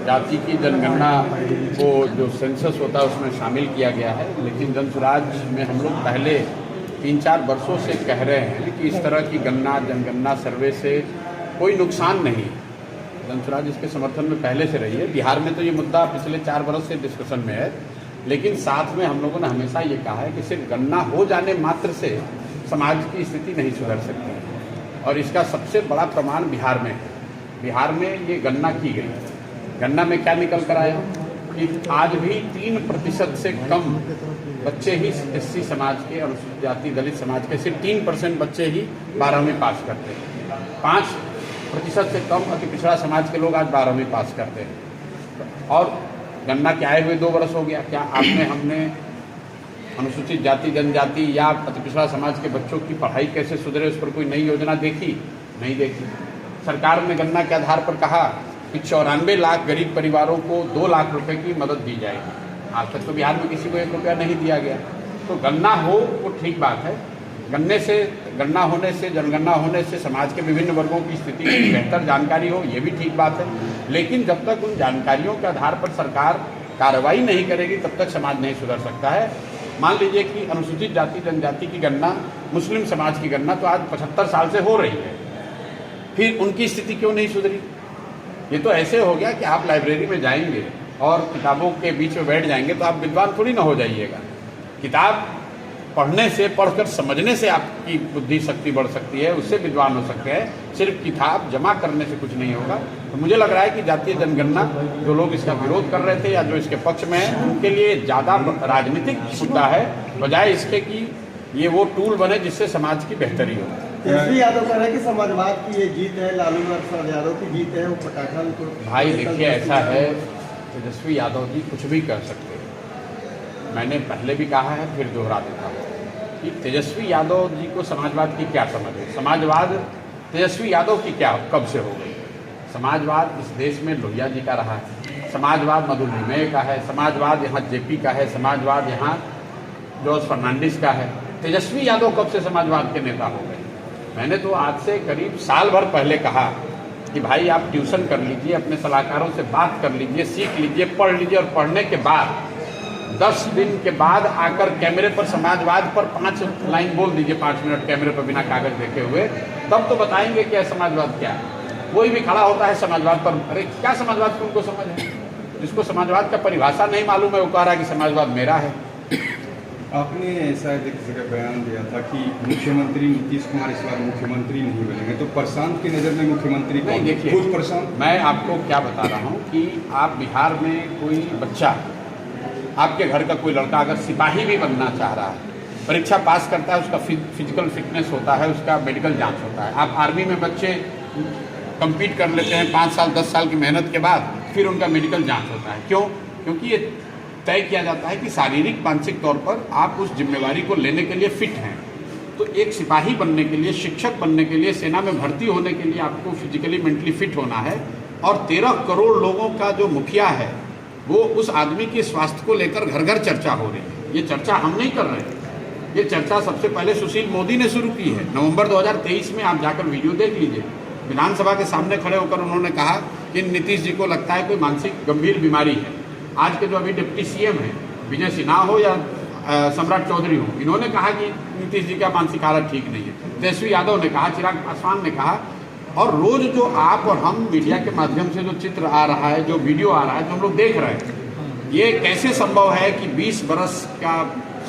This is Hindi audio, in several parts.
जाति की जनगणना को जो सेंसस होता है उसमें शामिल किया गया है, लेकिन जनसुराज में हम लोग पहले 3-4 वर्षों से कह रहे हैं कि इस तरह की जनगणना सर्वे से कोई नुकसान नहीं। जनसुराज इसके समर्थन में पहले से रही है। बिहार में तो ये मुद्दा पिछले 4 वर्ष से डिस्कशन में है, लेकिन साथ में हम लोगों ने हमेशा ये कहा है कि सिर्फ गणना हो जाने मात्र से समाज की स्थिति नहीं सुधर सकती, और इसका सबसे बड़ा प्रमाण बिहार में है। बिहार में ये गणना की गई, गणना में क्या निकल कर आया कि आज भी 3% से कम बच्चे ही एससी समाज के, अनुसूचित जाति दलित समाज के सिर्फ 3% बच्चे ही 12वीं पास करते हैं। 5% से कम अति पिछड़ा समाज के लोग आज 12वीं पास करते हैं। और गणना के आए हुए 2 वर्ष हो गया, क्या हमने अनुसूचित जाति जनजाति या अति पिछड़ा समाज के बच्चों की पढ़ाई कैसे सुधरे उस पर कोई नई योजना देखी? नहीं देखी। सरकार ने गणना के आधार पर कहा कि 94 लाख गरीब परिवारों को 2 लाख रुपए की मदद दी जाएगी। आज तक तो बिहार में किसी को 1 रुपया नहीं दिया गया। तो गणना हो वो ठीक बात है, गणना होने से जनगणना होने से समाज के विभिन्न वर्गों की स्थिति की बेहतर जानकारी हो, ये भी ठीक बात है। लेकिन जब तक उन जानकारियों के आधार पर सरकार कार्रवाई नहीं करेगी तब तक समाज नहीं सुधर सकता है। मान लीजिए कि अनुसूचित जाति जनजाति की गणना, मुस्लिम समाज की गणना तो आज 75 साल से हो रही है, फिर उनकी स्थिति क्यों नहीं सुधरी? ये तो ऐसे हो गया कि आप लाइब्रेरी में जाएंगे और किताबों के बीच में बैठ जाएंगे तो आप विद्वान थोड़ी ना हो जाइएगा। किताब पढ़ने से, पढ़कर समझने से आपकी बुद्धि शक्ति बढ़ सकती है, उससे विद्वान हो सकते हैं। सिर्फ किताब जमा करने से कुछ नहीं होगा। तो मुझे लग रहा है कि जातीय जनगणना, जो लोग इसका विरोध कर रहे थे या जो इसके पक्ष में है, उनके लिए ज़्यादा राजनीतिक मुद्दा है, बजाय इसके कि ये वो टूल बने जिससे समाज की बेहतरी हो। तेजस्वी यादव कह रहे हैं कि समाजवाद की ये जीत है, लालू प्रसाद यादव की जीत है, वो पटाखा उनको। भाई देखिए, ऐसा है, तेजस्वी यादव जी कुछ भी कर सकते हैं। मैंने पहले भी कहा है, फिर दोहरा देता हूँ कि तेजस्वी यादव जी को समाजवाद की क्या समझ है। समाजवाद तेजस्वी यादव की क्या कब से हो गई? समाजवाद इस देश में लोहिया जी का रहा है, समाजवाद मधुर लिमये का है, समाजवाद यहाँ जेपी का है, समाजवाद यहाँ जॉर्ज फर्नांडिस का है। तेजस्वी यादव कब से समाजवाद के नेता हो गए? मैंने तो आज से करीब साल भर पहले कहा कि भाई आप ट्यूशन कर लीजिए, अपने सलाहकारों से बात कर लीजिए, सीख लीजिए, पढ़ लीजिए, और पढ़ने के बाद 10 दिन के बाद आकर कैमरे पर समाजवाद पर 5 लाइन बोल दीजिए, 5 मिनट कैमरे पर बिना कागज देखे हुए, तब तो बताएंगे कि समाजवाद क्या है। कोई भी खड़ा होता है समाजवाद पर, अरे क्या समाजवाद की उनको समझ है? जिसको समाजवाद का परिभाषा नहीं मालूम है वो कह रहा है कि समाजवाद मेरा है। आपने ऐसा एक जगह बयान दिया था कि मुख्यमंत्री नीतीश कुमार इस बार मुख्यमंत्री नहीं बनेंगे, तो प्रशांत की नज़र में मुख्यमंत्री नहीं। देखिए, खुद प्रशांत, मैं आपको क्या बता रहा हूँ कि आप बिहार में कोई बच्चा, आपके घर का कोई लड़का अगर सिपाही भी बनना चाह रहा है, परीक्षा पास करता है, उसका फिजिकल फिटनेस होता है, उसका मेडिकल जाँच होता है। आप आर्मी में बच्चे कम्पीट कर लेते हैं 5 साल 10 साल की मेहनत के बाद, फिर उनका मेडिकल जाँच होता है। क्यों? क्योंकि ये तय किया जाता है कि शारीरिक मानसिक तौर पर आप उस जिम्मेवारी को लेने के लिए फिट हैं। तो एक सिपाही बनने के लिए, शिक्षक बनने के लिए, सेना में भर्ती होने के लिए आपको फिजिकली मेंटली फिट होना है। और 13 करोड़ लोगों का जो मुखिया है वो उस आदमी के स्वास्थ्य को लेकर घर घर चर्चा हो रही है। ये चर्चा हम नहीं कर रहे हैं, ये चर्चा सबसे पहले सुशील मोदी ने शुरू की है। नवंबर 2023 में आप जाकर वीडियो देख लीजिए, विधानसभा के सामने खड़े होकर उन्होंने कहा कि नीतीश जी को लगता है कोई मानसिक गंभीर बीमारी है। आज के जो अभी डिप्टी सीएम हैं, विजय सिन्हा हो या सम्राट चौधरी हो, इन्होंने कहा कि नीतीश जी का मानसिक हालत ठीक नहीं है। तेजस्वी यादव ने कहा, चिराग पासवान ने कहा, और रोज जो आप और हम मीडिया के माध्यम से जो चित्र आ रहा है, जो वीडियो आ रहा है, जो हम लोग देख रहे हैं, ये कैसे संभव है कि 20 बरस का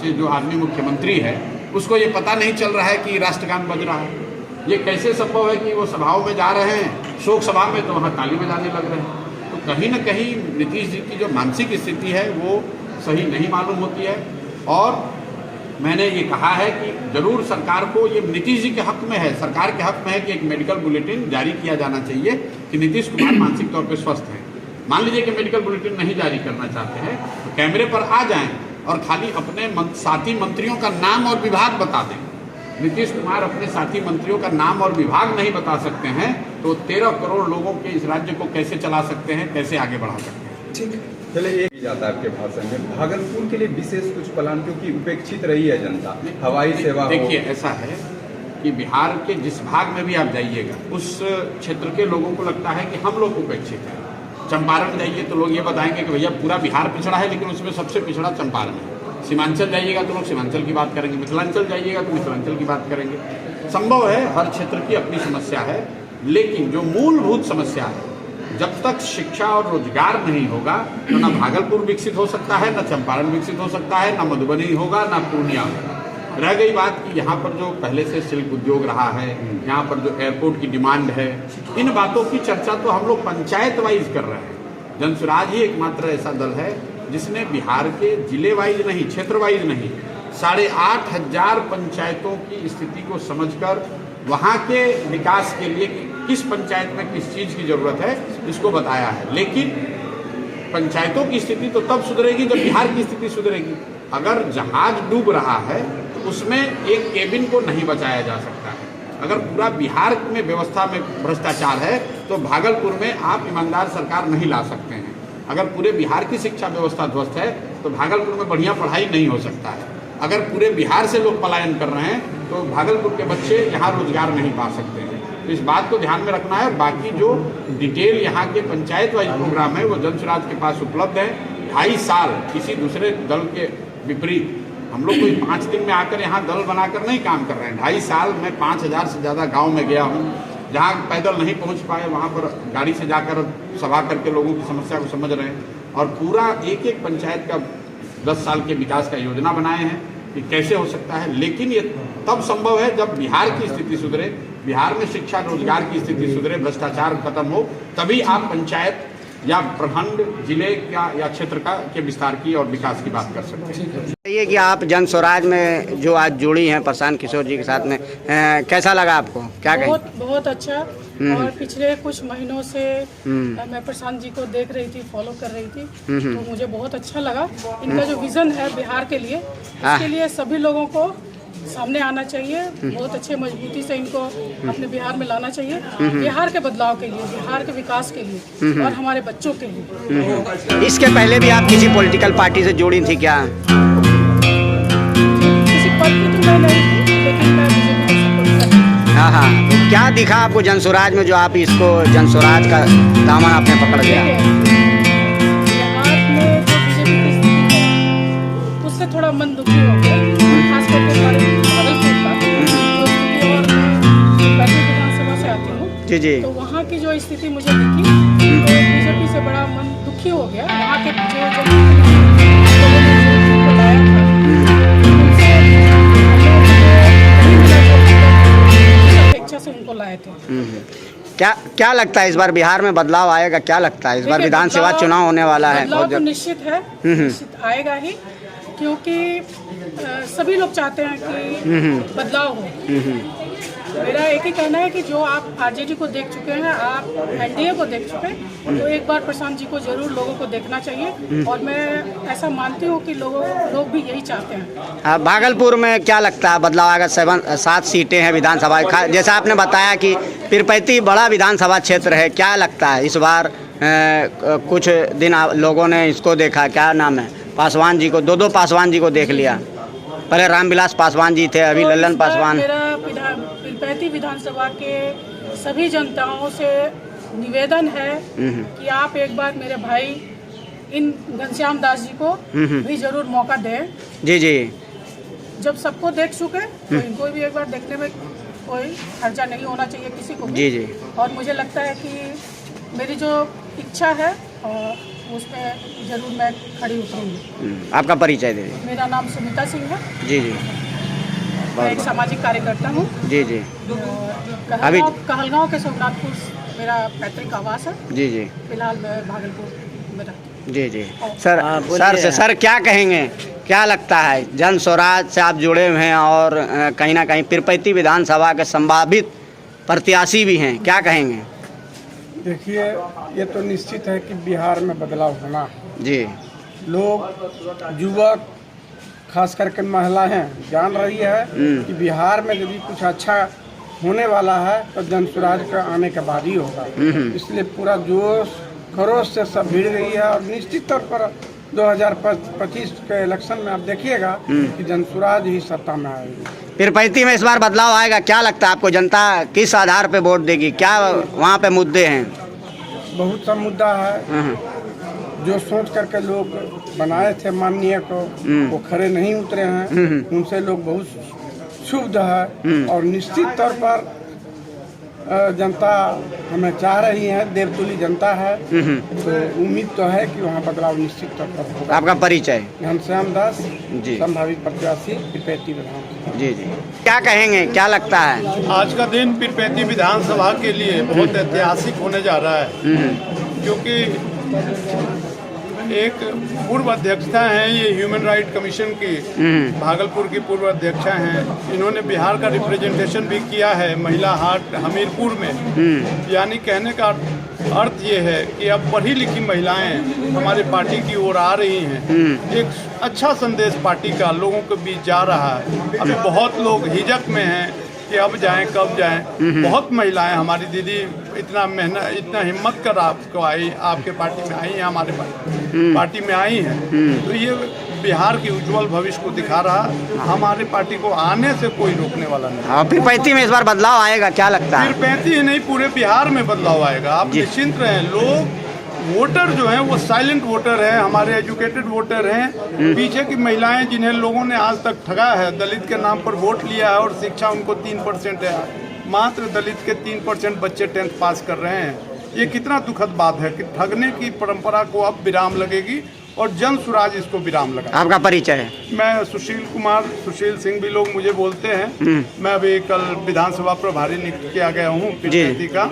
से जो आदमी मुख्यमंत्री है उसको ये पता नहीं चल रहा है कि राष्ट्रगान बज रहा है? ये कैसे संभव है कि वो सभाओं में जा रहे हैं, शोक सभा में तो वहाँ ताली बजाने लग रहे हैं? तो कहीं ना कहीं नीतीश जी की जो मानसिक स्थिति है वो सही नहीं मालूम होती है। और मैंने ये कहा है कि जरूर सरकार को, ये नीतीश जी के हक में है, सरकार के हक में है कि एक मेडिकल बुलेटिन जारी किया जाना चाहिए कि नीतीश कुमार मानसिक तौर पर स्वस्थ हैं। मान लीजिए कि मेडिकल बुलेटिन नहीं जारी करना चाहते हैं तो कैमरे पर आ जाएं और खाली अपने साथी मंत्रियों का नाम और विभाग बता दें। नीतीश कुमार अपने साथी मंत्रियों का नाम और विभाग नहीं बता सकते हैं तो 13 करोड़ लोगों के इस राज्य को कैसे चला सकते हैं, कैसे आगे बढ़ा सकते हैं? ठीक, चले एक जाता है आपके भाषण में, भागलपुर के लिए विशेष कुछ प्लान, क्योंकि उपेक्षित रही है जनता, हवाई सेवा। देखिए, ऐसा है कि बिहार के जिस भाग में भी आप जाइएगा उस क्षेत्र के लोगों को लगता है कि हम लोग उपेक्षित हैं। चंपारण जाइए तो लोग ये बताएंगे कि भैया पूरा बिहार पिछड़ा है, लेकिन उसमें सबसे पिछड़ा चंपारण है। सीमांचल जाइएगा तो लोग सीमांचल की बात करेंगे, मिथिलांचल जाइएगा तो मिथिलांचल की बात करेंगे। संभव है, हर क्षेत्र की अपनी समस्या है, लेकिन जो मूलभूत समस्या है, जब तक शिक्षा और रोजगार नहीं होगा तो ना भागलपुर विकसित हो सकता है, ना चंपारण विकसित हो सकता है, ना मधुबनी होगा, ना पूर्णिया होगा। रह गई बात कि यहाँ पर जो पहले से सिल्क उद्योग रहा है, यहाँ पर जो एयरपोर्ट की डिमांड है, इन बातों की चर्चा तो हम लोग पंचायत वाइज कर रहे हैं। जनसुराज ही एकमात्र ऐसा दल है जिसने बिहार के जिले वाइज नहीं, क्षेत्र वाइज नहीं, 8,500 पंचायतों की स्थिति को समझकर वहाँ के विकास के लिए किस पंचायत में किस चीज़ की ज़रूरत है इसको बताया है। लेकिन पंचायतों की स्थिति तो तब सुधरेगी जब बिहार की स्थिति सुधरेगी। अगर जहाज डूब रहा है तो उसमें एक केबिन को नहीं बचाया जा सकता है। अगर पूरा बिहार में व्यवस्था में भ्रष्टाचार है तो भागलपुर में आप ईमानदार सरकार नहीं ला सकते हैं। अगर पूरे बिहार की शिक्षा व्यवस्था ध्वस्त है तो भागलपुर में बढ़िया पढ़ाई नहीं हो सकता है। अगर पूरे बिहार से लोग पलायन कर रहे हैं तो भागलपुर के बच्चे यहाँ रोजगार नहीं पा सकते हैं। तो इस बात को ध्यान में रखना है। बाकी जो डिटेल यहाँ के पंचायत वाइज प्रोग्राम है वो जनसुराज के पास उपलब्ध है। 2.5 साल किसी दूसरे दल के विपरीत हम लोग कोई 5 दिन में आकर यहाँ दल बनाकर नहीं काम कर रहे हैं। 2.5 साल में 5,000 से ज़्यादा गाँव में गया हूँ। जहाँ पैदल नहीं पहुँच पाए वहाँ पर गाड़ी से जाकर सभा करके लोगों की समस्या को समझ रहे हैं और पूरा एक एक पंचायत का 10 साल के विकास का योजना बनाए हैं कि कैसे हो सकता है। लेकिन ये तब संभव है जब बिहार की स्थिति सुधरे, बिहार में शिक्षा रोजगार की स्थिति सुधरे, भ्रष्टाचार खत्म हो, तभी आप पंचायत या प्रखंड जिले का या क्षेत्र का के विस्तार की और विकास की बात कर सकते हैं। ये कि आप जनसुराज में जो आज जुड़ी हैं प्रशांत किशोर जी के साथ में, कैसा लगा आपको, क्या कहें? बहुत अच्छा। और पिछले कुछ महीनों से मैं प्रशांत जी को देख रही थी, फॉलो कर रही थी, तो मुझे बहुत अच्छा लगा। इनका जो विजन है बिहार के लिए, इसके लिए सभी लोगों को सामने आना चाहिए। बहुत अच्छे मजबूती से इनको अपने बिहार में लाना चाहिए, बिहार के बदलाव के लिए, बिहार के विकास के लिए और हमारे बच्चों के लिए। इसके पहले भी आप किसी पॉलिटिकल पार्टी से जुड़ी थी क्या? किसी पद की तो मैं नहीं थी, लेकिन मैं बीजेपी को सपोर्ट करती हूँ। हाँ हाँ, तो क्या दिखा आपको जनसुराज में जो आप इसको जनसुराज का दामन आपने पकड़ लिया? बिहार में जो बीजेपी की स्थिति है उससे थोड़ा मन दुखी हो गया, खास करके हमारे भागलपुर का जो स्थिति। और मैं बैतूल विधानसभा से आती हूँ, जी जी, तो वहाँ की जो स्थिति मुझे दिखी तो बीजेपी से बड़ा मन दुखी हो गया। वहाँ के जो लोगों ने जो लाया था उनसे अपेक्षा से उनको लाए थे। क्या लगता है इस बार बिहार में बदलाव आएगा? क्या लगता है इस बार विधानसभा चुनाव होने वाला है? बदलाव तो निश्चित है, निश्चित आएगा ही, क्योंकि सभी लोग चाहते हैं कि बदलाव हो। मेरा एक ही कहना है कि जो आप आरजेडी को देख चुके हैं, आप एनडीए को देख चुके हैं, तो एक बार प्रशांत जी को जरूर लोगों को देखना चाहिए। और मैं ऐसा मानती हूँ कि लोग भी यही चाहते हैं। भागलपुर में क्या लगता है बदलाव आएगा? 7 सीटें हैं विधानसभा, जैसा आपने बताया कि पीरपैंती बड़ा विधानसभा क्षेत्र है। क्या लगता है इस बार कुछ दिन लोगों ने इसको देखा, क्या नाम है, पासवान जी को, 2 पासवान जी को देख लिया। पहले रामविलास पासवान जी थे, अभी लल्लन पासवान। मेरा पीरपैंती विधानसभा के सभी जनताओं से निवेदन है कि आप एक बार मेरे भाई इन घनश्याम दास जी को भी जरूर मौका दें। जी जी, जब सबको देख चुके तो इनको भी एक बार देखने में कोई हर्जा नहीं होना चाहिए किसी को भी। जी जी, और मुझे लगता है कि मेरी जो इच्छा है उसमें जरूर मैं खड़ी उतरूंगी। आपका परिचय दे दीजिए। मेरा नाम सुमिता सिंह है। जी जी, मैं एक सामाजिक कार्यकर्ता हूँ। जी जी, अभी कहलगांव के सोमनाथपुर मेरा पैतृक आवास है। जी जी, फिलहाल मैं भागलपुर में रहती हूँ। जी जी। सर क्या कहेंगे, क्या लगता है जनसुराज से आप जुड़े हुए हैं और कहीं ना कहीं पीरपैंती विधानसभा के संभावित प्रत्याशी भी हैं, क्या कहेंगे? देखिए, ये तो निश्चित है कि बिहार में बदलाव होना है। जी, लोग, युवक, खास करके महिलाएं जान रही है कि बिहार में यदि कुछ अच्छा होने वाला है तो जनसुराज का आने के बाद ही होगा। इसलिए पूरा जोश खरोश से सब भिड़ गई है और निश्चित तौर पर 2025 के इलेक्शन में आप देखिएगा कि जनसुराज ही सत्ता में आएगी। पीरपैंती में इस बार बदलाव आएगा, क्या लगता है आपको? जनता किस आधार पे वोट देगी, क्या वहाँ पे मुद्दे हैं? बहुत सा मुद्दा है जो सोच करके लोग बनाए थे माननीय को, वो खड़े नहीं उतरे हैं। उनसे लोग बहुत क्षुब्ध है और निश्चित तौर पर जनता हमें चाह रही है, देवतुली जनता है, तो उम्मीद तो है कि वहाँ बदलाव निश्चित तौर पर होगा। आपका परिचय? घनश्याम दास जी, संभावित प्रत्याशी पिरपैती विधानसभा। जी जी, क्या कहेंगे, क्या लगता है? आज का दिन पिरपैती विधानसभा के लिए बहुत ऐतिहासिक होने जा रहा है, क्योंकि एक पूर्व अध्यक्षता हैं ये ह्यूमन राइट कमीशन की, भागलपुर की पूर्व अध्यक्षा हैं। इन्होंने बिहार का रिप्रेजेंटेशन भी किया है महिला हाट हमीरपुर में। यानी कहने का अर्थ ये है कि अब पढ़ी लिखी महिलाएं हमारे पार्टी की ओर आ रही हैं। एक अच्छा संदेश पार्टी का लोगों के बीच जा रहा है। अभी बहुत लोग हिचक में हैं कि अब जाएं कब जाएं। बहुत महिलाएं हमारी दीदी इतना मेहनत, इतना हिम्मत कर आपको आई, आपके पार्टी में आई हैं, हमारे पार्टी में आई हैं। तो ये बिहार के उज्जवल भविष्य को दिखा रहा। हमारे पार्टी को आने से कोई रोकने वाला नहीं। और पिरपैती में इस बार बदलाव आएगा, क्या लगता है? पिरपैती ही नहीं, पूरे बिहार में बदलाव आएगा। आप निश्चिंत रहें। लोग वोटर जो हैं वो साइलेंट वोटर हैं, हमारे एजुकेटेड वोटर हैं। पीछे की महिलाएं जिन्हें लोगों ने आज तक ठगा है, दलित के नाम पर वोट लिया है और शिक्षा उनको 3% है। मात्र दलित के 3% बच्चे 10th पास कर रहे हैं। ये कितना दुखद बात है कि ठगने की परंपरा को अब विराम लगेगी और जन स्वराज इसको विराम लगा। आपका परिचय है? मैं सुशील कुमार, सुशील सिंह भी लोग मुझे बोलते हैं। मैं अभी कल विधानसभा प्रभारी नियुक्त किया गया हूँ पिरपैती का,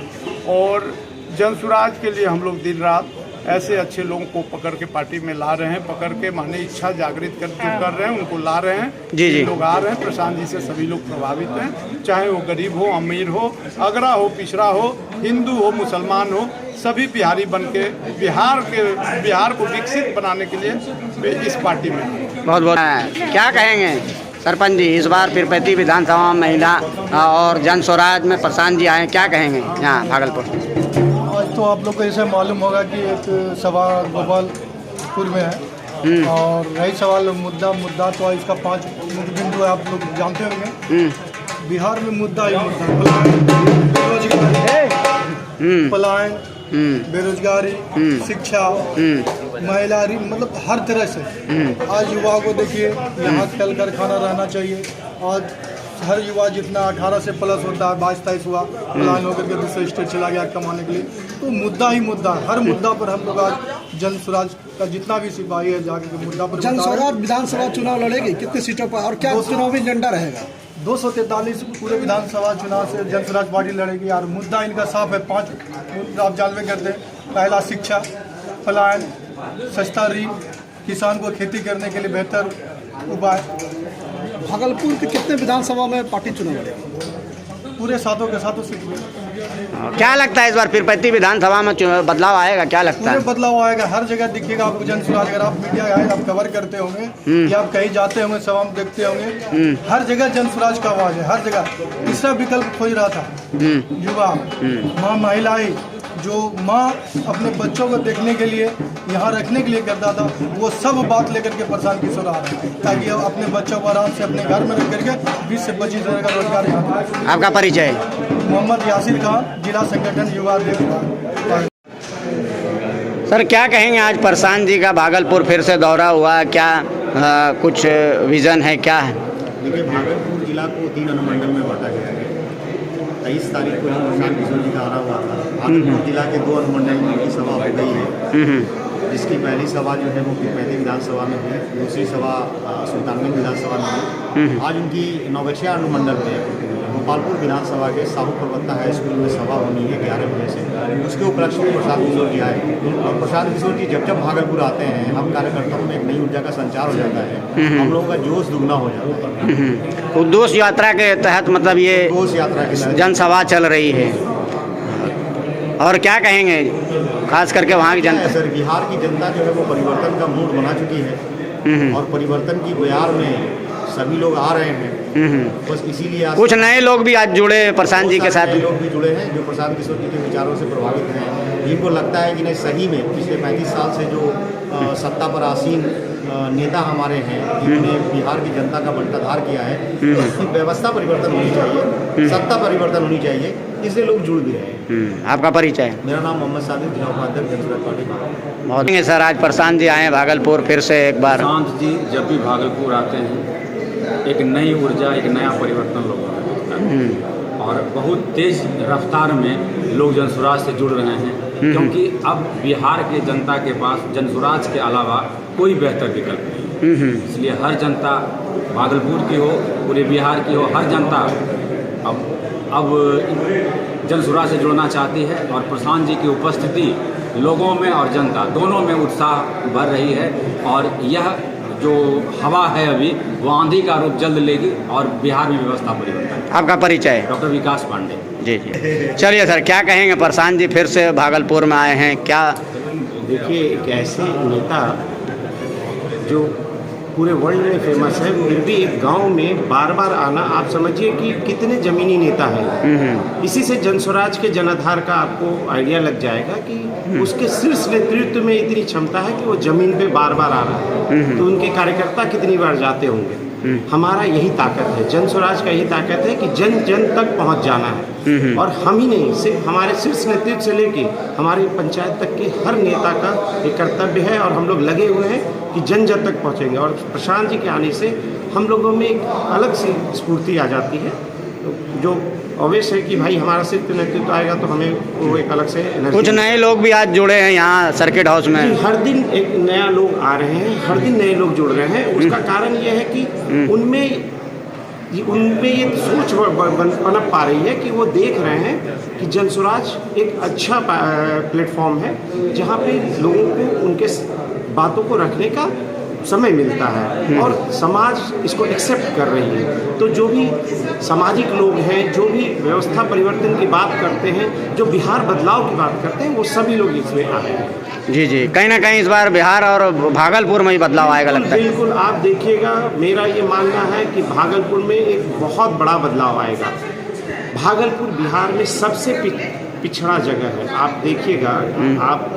और जन स्वराज के लिए हम लोग दिन रात ऐसे अच्छे लोगों को पकड़ के पार्टी में ला रहे हैं। पकड़ के माने इच्छा जागृत कर जो कर रहे हैं उनको ला रहे हैं। जी जी, लोग आ रहे हैं। प्रशांत जी से सभी लोग प्रभावित हैं, चाहे वो गरीब हो, अमीर हो, अगरा हो, पिछड़ा हो, हिंदू हो, मुसलमान हो, सभी बिहारी बन के बिहार को विकसित बनाने के लिए इस पार्टी में। बहुत बहुत क्या कहेंगे सरपंच जी, इस बार पिरपैती विधानसभा में महिला और जन स्वराज में प्रशांत जी आए, क्या कहेंगे यहाँ भागलपुर? आज तो आप लोग को ऐसे मालूम होगा कि एक सभा गोपालपुर में है, और रही सवाल मुद्दा तो इसका 5 बिंदु है, आप लोग जानते होंगे। बिहार में मुद्दा ही मुद्दा, पलायन, बेरोजगारी, शिक्षा, महिला, मतलब हर तरह से। आज युवा को देखिए, यहाँ कल कारखाना रहना चाहिए। आज हर युवा जितना 18 से प्लस होता है, 22-23 हुआ, पलायन होकर के दूसरे स्टेट चला गया कमाने के लिए। तो मुद्दा ही मुद्दा, हर मुद्दा पर हम लोग आज जन स्वराज का जितना भी सिपाही है जाकर के मुद्दा पर। जन स्वराज विधानसभा चुनाव लड़ेगी कितनी सीटों पर और क्या चुनावी एजेंडा रहेगा? 243 पूरे विधानसभा चुनाव से जन स्वराज पार्टी लड़ेगी। और मुद्दा इनका साफ है, 5 मुद्दा आप जानवे करते हैं। पहला शिक्षा, पलायन, सस्ता ऋण, किसान को खेती करने के लिए बेहतर उपाय। भागलपुर के कितने विधानसभा में पार्टी चुनाव लड़ेगी? पूरे सातों के सातों सीट में। क्या लगता है इस बार पिरपैती विधानसभा में बदलाव आएगा, क्या लगता है? पूरे बदलाव आएगा, हर जगह दिखेगा आपको जन स्वराज। अगर आप मीडिया आए, आप कवर करते होंगे या आप कहीं जाते होंगे, सभा में देखते होंगे, हर जगह जन स्वराज का आवाज है, हर जगह। तीसरा विकल्प खोज रहा था युवा, माँ, महिलाएं, जो माँ अपने बच्चों को देखने के लिए, यहाँ रखने के लिए करता था, वो सब बात लेकर के प्रशांत किशोर आ रहे हैं, ताकि अपने बच्चों को आराम से अपने घर में रख करके 20 से 25 हज़ार का रोजगार यहाँ। आपका परिचय? मोहम्मद यासिर खान, जिला संगठन युवा अध्यक्ष। सर, क्या कहेंगे, आज प्रशांत जी का भागलपुर फिर से दौरा हुआ, क्या कुछ विजन है, क्या है? देखिए, भागलपुर जिला को 3 अनुमंडल में बांटा गया है। 23 तारीख को प्रशांत किशोर जी का आना हुआ था। भागलपुर जिला के 2 अनुमंडल में की सभा हो गई है, जिसकी पहली सभा जो है वो पिरपैती विधानसभा में हुई, दूसरी सभा सुल्तानगंज विधानसभा में हुई। आज उनकी नौगछिया अनुमंडल में गोपालपुर विधानसभा के साहू प्रवत्ता हाई स्कूल में सभा होनी है 11 बजे से। उसके उपलक्ष्य में प्रशांत किशोर जी आए, और प्रशांत किशोर जी जब भागलपुर आते हैं, हम कार्यकर्ताओं में एक नई ऊर्जा का संचार हो जाता है, हम लोगों का जोश दुगना हो जाता है। तो दोस्त यात्रा के तहत मतलब ये दोस्त यात्रा के तहत जनसभा चल रही है, और क्या कहेंगे खास करके वहाँ की जनता? सर, बिहार की जनता जो है वो परिवर्तन का मूड बना चुकी है, और परिवर्तन की बयार में सभी लोग आ रहे हैं। बस इसीलिए आज कुछ नए लोग भी आज जुड़े प्रशांत जी के साथ। नए लोग भी जुड़े हैं जो प्रशांत किशोर जी के विचारों से प्रभावित हैं। इनको लगता है कि नहीं, सही में पिछले 35 साल से जो सत्ता पर आसीन नेता हमारे हैं, जिन्होंने बिहार की जनता का बंटाधार किया है, उसकी व्यवस्था परिवर्तन होनी चाहिए, सत्ता परिवर्तन होनी चाहिए, इसलिए लोग जुड़ भी रहे हैं। आपका परिचय? मेरा नाम मोहम्मद सादिक, जिला उपाध्यक्ष जनसुराज पार्टी। बहुत सर, आज प्रशांत जी आए हैं भागलपुर फिर से एक बार। प्रशांत जी जब भी भागलपुर आते हैं एक नई ऊर्जा, एक नया परिवर्तन लोगों में होता है और बहुत तेज रफ्तार में लोग जनसुराज से जुड़ रहे हैं, क्योंकि अब बिहार के जनता के पास जनसुराज के अलावा कोई बेहतर विकल्प नहीं। इसलिए हर जनता भागलपुर की हो, पूरे बिहार की हो, हर जनता अब जनसुराज से जुड़ना चाहती है और प्रशांत जी की उपस्थिति लोगों में और जनता दोनों में उत्साह भर रही है। और यह जो हवा है अभी वो आंधी का रूप जल्द लेगी और बिहार में व्यवस्था परिवर्तन। आपका परिचय? डॉक्टर विकास पांडे। जी जी, चलिए सर, क्या कहेंगे? प्रशांत जी फिर से भागलपुर में आए हैं, क्या? देखिए, एक ऐसे नेता जो पूरे वर्ल्ड में फेमस है, फिर भी एक गांव में बार बार आना, आप समझिए कि कितने जमीनी नेता हैं। इसी से जनसुराज के जनाधार का आपको आइडिया लग जाएगा कि उसके शीर्ष नेतृत्व में इतनी क्षमता है कि वो जमीन पे बार बार आ रहा है, तो उनके कार्यकर्ता कितनी बार जाते होंगे। हमारा यही ताकत है, जनसुराज का यही ताकत है कि जन जन तक पहुंच जाना है। और हम ही नहीं, सिर्फ हमारे शीर्ष नेतृत्व से लेके हमारे पंचायत तक के हर नेता का एक कर्तव्य है और हम लोग लगे हुए हैं कि जन जन तक पहुंचेंगे। और प्रशांत जी के आने से हम लोगों में एक अलग सी स्फूर्ति आ जाती है, जो ऑब्वियस है कि भाई हमारा सिर्फ नेतृत्व आएगा तो हमें वो एक अलग से कुछ नए लोग भी आज जुड़े हैं यहाँ सर्किट हाउस में। हर दिन एक नया लोग आ रहे हैं, हर दिन नए लोग जुड़ रहे हैं। उसका कारण ये है कि उनमें ये सोच पनप पा रही है कि वो देख रहे हैं कि जनसुराज एक अच्छा प्लेटफॉर्म है जहाँ पे लोगों को उनके बातों को रखने का समय मिलता है और समाज इसको एक्सेप्ट कर रही है। तो जो भी सामाजिक लोग हैं, जो भी व्यवस्था परिवर्तन की बात करते हैं, जो बिहार बदलाव की बात करते हैं, वो सभी लोग इसमें आ रहे हैं। जी जी, कहीं ना कहीं इस बार बिहार और भागलपुर में ही बदलाव आएगा लगता है। बिल्कुल, आप देखिएगा, मेरा ये मानना है कि भागलपुर में एक बहुत बड़ा बदलाव आएगा। भागलपुर बिहार में सबसे पिछड़ा जगह है। आप देखिएगा, आप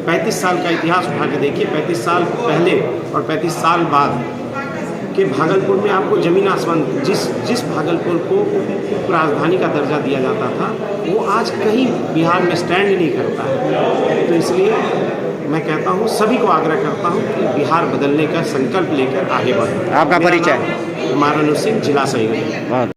35 साल का इतिहास उठा के देखिए, 35 साल पहले और 35 साल बाद के भागलपुर में आपको ज़मीन आसमान, जिस भागलपुर को उप राजधानी का दर्जा दिया जाता था, वो आज कहीं बिहार में स्टैंड नहीं करता है। तो इसलिए मैं कहता हूँ, सभी को आग्रह करता हूँ कि बिहार बदलने का संकल्प लेकर आगे बढ़ें। आपका परिचय? मारानु सिंह, जिला सहयोगी।